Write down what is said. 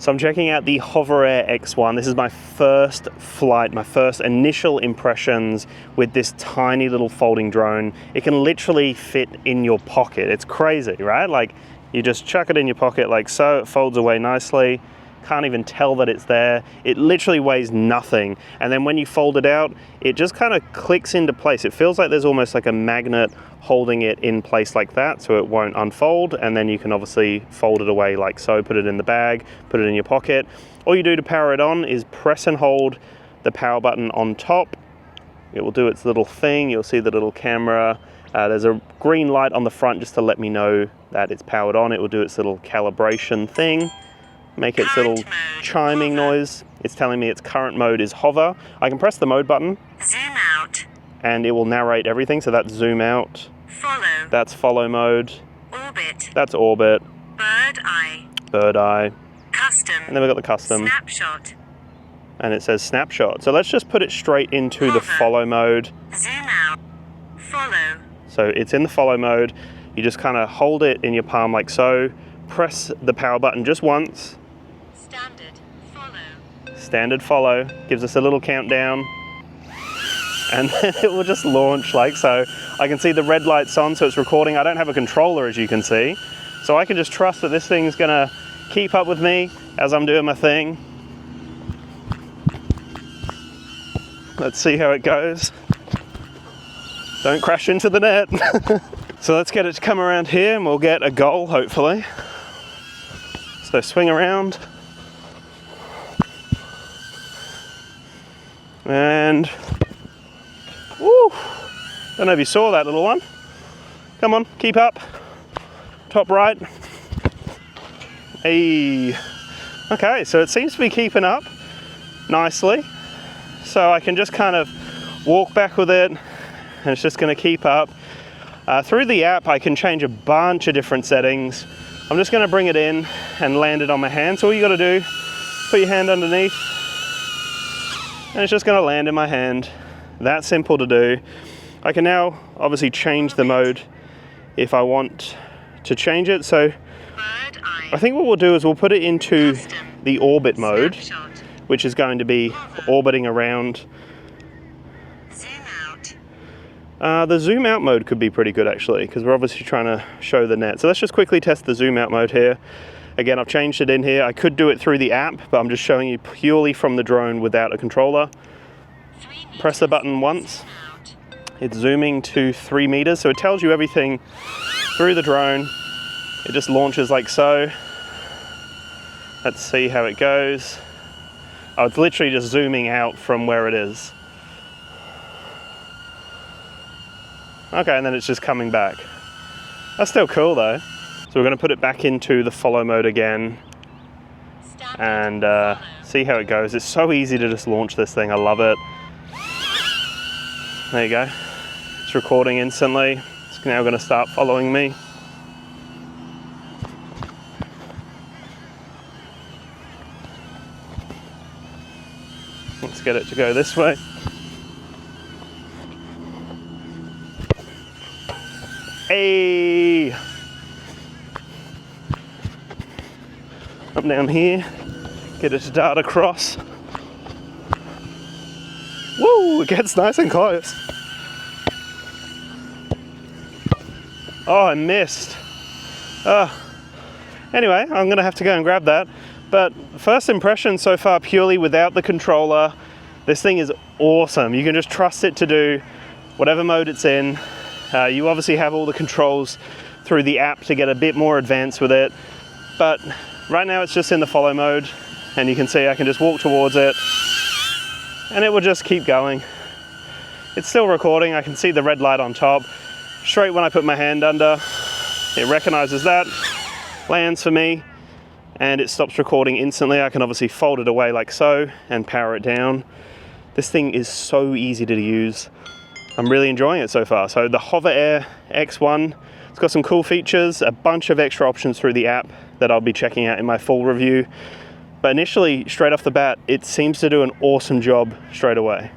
So I'm checking out the HOVERAir X1. This is my first flight, my first initial impressions with this tiny little folding drone. It can literally fit in your pocket. It's crazy, right? Like, you just chuck it in your pocket like so, it folds away nicely. Can't even tell that it's there. It literally weighs nothing. And then when you fold it out, it just kind of clicks into place. It feels like there's almost like a magnet holding it in place like that, so it won't unfold. And then you can obviously fold it away like so, put it in the bag, put it in your pocket. All you do to power it on is press and hold the power button on top. It will do its little thing. You'll see the little camera. There's a green light on the front just to let me know that it's powered on. It will do its little calibration thing. Make its little chiming noise. It's telling me its current mode is hover. I can press the mode button. Zoom out. And it will narrate everything. So that's zoom out. Follow. That's follow mode. Orbit. That's orbit. Bird eye. Bird eye. Custom. And then we've got the custom. Snapshot. And it says snapshot. So let's just put it straight into Hover. the follow mode. Zoom out. Follow. So it's in the follow mode. You just kind of hold it in your palm like so. Press the power button just once. Standard. Follow. Standard follow. Gives us a little countdown. And then it will just launch like so. I can see the red light's on, so it's recording. I don't have a controller, as you can see. So I can just trust that this thing's gonna keep up with me as I'm doing my thing. Let's see how it goes. Don't crash into the net. So let's get it to come around here and we'll get a goal, hopefully. So swing around. And, woo! Don't know if you saw that little one. Come on, keep up. Top right. Hey. Okay, so it seems to be keeping up nicely. So I can just kind of walk back with it and it's just gonna keep up. Through the app, I can change a bunch of different settings. I'm just gonna bring it in and land it on my hand. So all you gotta do, put your hand underneath and it's just gonna land in my hand. That simple to do. I can now obviously change the mode if I want to change it. So I think what we'll do is we'll put it into the orbit mode, which is going to be orbiting around. The zoom out mode could be pretty good actually, because we're obviously trying to show the net. So let's just quickly test the zoom out mode here. Again, I've changed it in here. I could do it through the app, but I'm just showing you purely from the drone without a controller. Press the button once. It's zooming to 3 meters, so it tells you everything through the drone. It just launches like so. Let's see how it goes. Oh, it's literally just zooming out from where it is. Okay, and then it's just coming back. That's still cool though. So we're gonna put it back into the follow mode again and see how it goes. It's so easy to just launch this thing, I love it. There you go. It's recording instantly. It's now gonna start following me. Let's get it to go this way. Hey! Up down here, get it to dart across. Woo! It gets nice and close. Oh, I missed. Anyway, I'm gonna have to go and grab that. But first impression so far, purely without the controller, this thing is awesome. You can just trust it to do whatever mode it's in. You obviously have all the controls through the app to get a bit more advanced with it. But right now it's just in the follow mode, and you can see I can just walk towards it and it will just keep going. It's still recording. I can see the red light on top. Straight when I put my hand under, it recognizes that, lands for me, and it stops recording instantly. I can obviously fold it away like so and power it down. This thing is so easy to use. I'm really enjoying it so far. So the HOVERAir X1, it's got some cool features, a bunch of extra options through the app that I'll be checking out in my full review. But initially, straight off the bat, it seems to do an awesome job straight away.